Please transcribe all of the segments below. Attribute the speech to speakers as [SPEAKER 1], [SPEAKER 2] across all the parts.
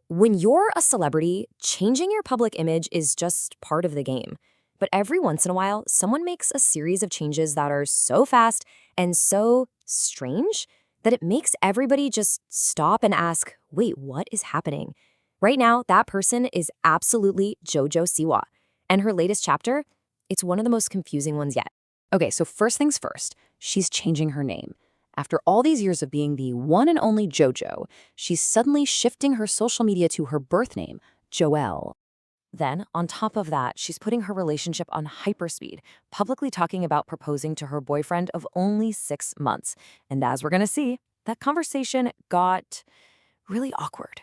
[SPEAKER 1] When you're a celebrity, changing your public image is just part of the game. But every once in a while, someone makes a series of changes that are so fast and so strange that it makes everybody just stop and ask, wait, what is happening? Right now, that person is absolutely JoJo Siwa. And her latest chapter, it's one of the most confusing ones yet.
[SPEAKER 2] Okay, so first things first, she's changing her name. After all these years of being the one and only JoJo, she's suddenly shifting her social media to her birth name, Joelle.
[SPEAKER 1] Then, on top of that, she's putting her relationship on hyperspeed, publicly talking about proposing to her boyfriend of only 6 months. And as we're going to see, that conversation got really awkward.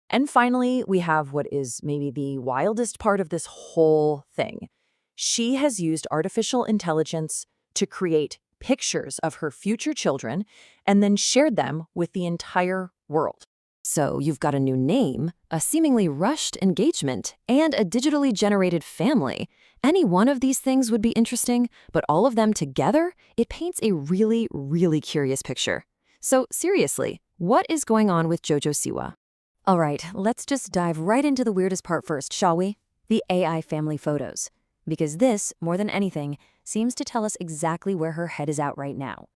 [SPEAKER 2] And finally, we have what is maybe the wildest part of this whole thing. She has used artificial intelligence to create pictures of her future children and then shared them with the entire world.
[SPEAKER 1] So you've got a new name, a seemingly rushed engagement, and a digitally generated family. Any one of these things would be interesting, but all of them together, it paints a really, really curious picture. So seriously, what is going on with JoJo Siwa? All right, let's just dive right into the weirdest part first, shall we? The AI family photos. Because this, more than anything, seems to tell us exactly where her head is at right now.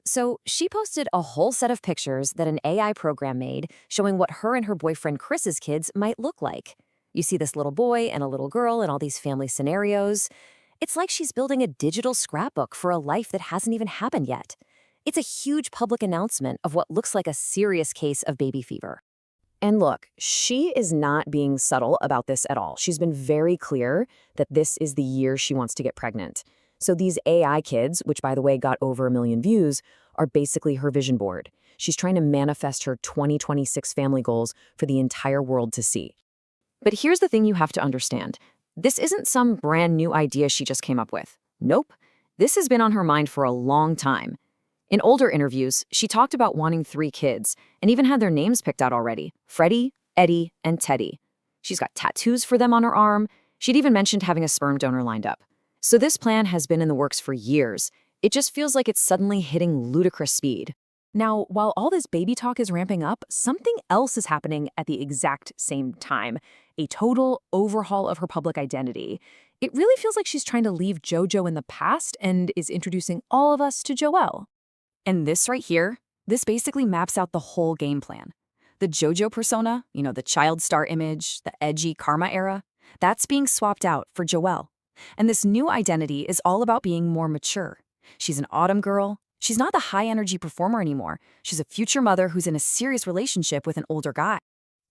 [SPEAKER 1] So she posted a whole set of pictures that an AI program made showing what her and her boyfriend Chris's kids might look like. You see this little boy and a little girl and all these family scenarios. It's like she's building a digital scrapbook for a life that hasn't even happened yet. It's a huge public announcement of what looks like a serious case of baby fever.
[SPEAKER 2] And look, she is not being subtle about this at all. She's been very clear that this is the year she wants to get pregnant. So these AI kids, which by the way got over 1 million views, are basically her vision board. She's trying to manifest her 2026 family goals for the entire world to see. But here's the thing you have to understand. This isn't some brand new idea she just came up with. Nope. This has been on her mind for a long time. In older interviews, she talked about wanting 3 kids and even had their names picked out already: Freddy, Eddie, and Teddy. She's got tattoos for them on her arm. She'd even mentioned having a sperm donor lined up. So this plan has been in the works for years. It just feels like it's suddenly hitting ludicrous speed. Now, while all this baby talk is ramping up, something else is happening at the exact same time: a total overhaul of her public identity. It really feels like she's trying to leave JoJo in the past and is introducing all of us to Joelle. And this right here, this basically maps out the whole game plan. The JoJo persona, the child star image, the edgy karma era, that's being swapped out for Joelle. And this new identity is all about being more mature. She's an autumn girl. She's not the high-energy performer anymore. She's a future mother who's in a serious relationship with an older guy.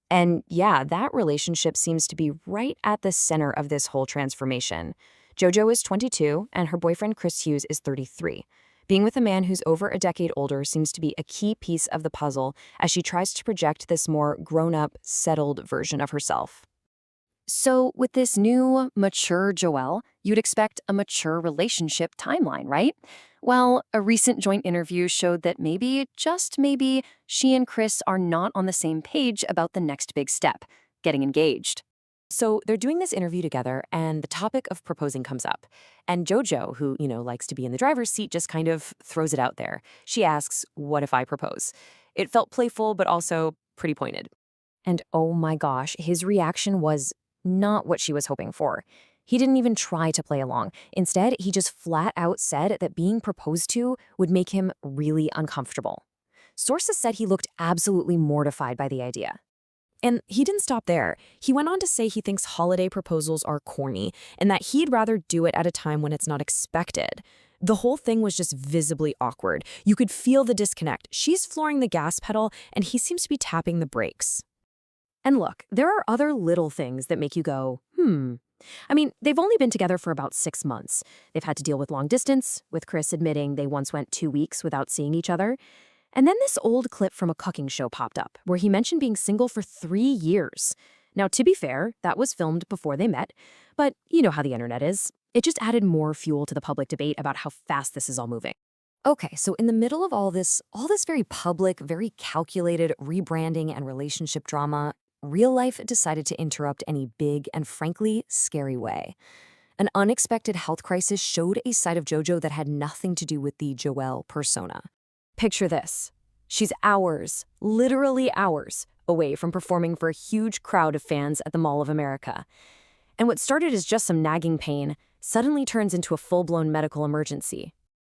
[SPEAKER 2] And yeah, that relationship seems to be right at the center of this whole transformation. JoJo is 22, and her boyfriend Chris Hughes is 33. Being with a man who's over a decade older seems to be a key piece of the puzzle as she tries to project this more grown-up, settled version of herself. So with this new, mature Joelle, you'd expect a mature relationship timeline, right? Well, a recent joint interview showed that maybe, just maybe, she and Chris are not on the same page about the next big step: getting engaged. So they're doing this interview together, and the topic of proposing comes up. And JoJo, who, likes to be in the driver's seat, just kind of throws it out there. She asks, "What if I propose?" It felt playful, but also pretty pointed. And oh my gosh, his reaction was not what she was hoping for. He didn't even try to play along. Instead, he just flat out said that being proposed to would make him really uncomfortable. Sources said he looked absolutely mortified by the idea. And he didn't stop there. He went on to say he thinks holiday proposals are corny and that he'd rather do it at a time when it's not expected. The whole thing was just visibly awkward. You could feel the disconnect. She's flooring the gas pedal, and he seems to be tapping the brakes. And look, there are other little things that make you go, I mean, they've only been together for about 6 months. They've had to deal with long distance, with Chris admitting they once went 2 weeks without seeing each other. And then this old clip from a cooking show popped up, where he mentioned being single for 3 years. Now, to be fair, that was filmed before they met, but you know how the internet is. It just added more fuel to the public debate about how fast this is all moving. Okay, so in the middle of all this very public, very calculated rebranding and relationship drama, real life decided to interrupt in a big and frankly scary way. An unexpected health crisis showed a side of JoJo that had nothing to do with the Joelle persona. Picture this. She's hours, literally hours,
[SPEAKER 1] away from performing for a huge crowd of fans at the Mall of America. And what started as just some nagging pain suddenly turns into a full-blown medical emergency.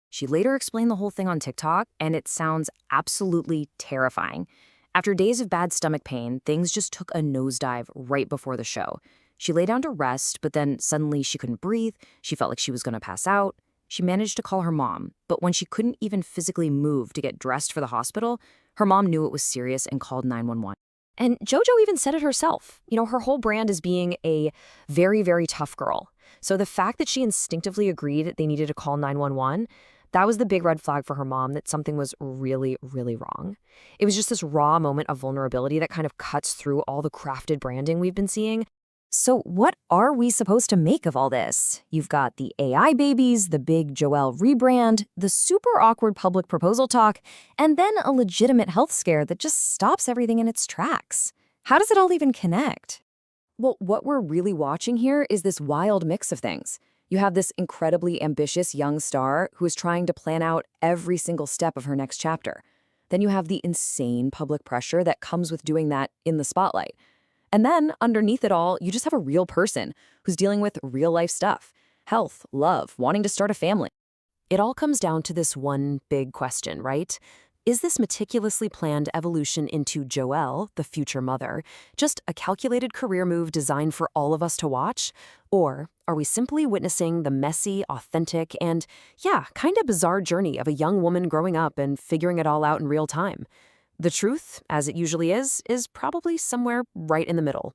[SPEAKER 1] She later explained the whole thing on TikTok, and it sounds absolutely terrifying. After days of bad stomach pain, things just took a nosedive right before the show. She lay down to rest, but then suddenly she couldn't breathe. She felt like she was going to pass out. She managed to call her mom, but when she couldn't even physically move to get dressed for the hospital, her mom knew it was serious and called 911. And JoJo even said it herself. Her whole brand is being a very, very tough girl. So the fact that she instinctively agreed that they needed to call 911, that was the big red flag for her mom that something was really, really wrong. It was just this raw moment of vulnerability that kind of cuts through all the crafted branding we've been seeing. So what are we supposed to make of all this? You've got the AI babies, the big Joelle rebrand, the super awkward public proposal talk, and then a legitimate health scare that just stops everything in its tracks. How does it all even connect? Well, what we're really watching here is this wild mix of things. You have this incredibly ambitious young star who is trying to plan out every single step of her next chapter. Then you have the insane public pressure that comes with doing that in the spotlight. And then, underneath it all, you just have a real person who's dealing with real-life stuff. Health, love, wanting to start a family. It all comes down to this one big question, right? Is this meticulously planned evolution into Joelle, the future mother, just a calculated career move designed for all of us to watch? Or are we simply witnessing the messy, authentic, and, kind of bizarre journey of a young woman growing up and figuring it all out in real time? The truth, as it usually is probably somewhere right in the middle.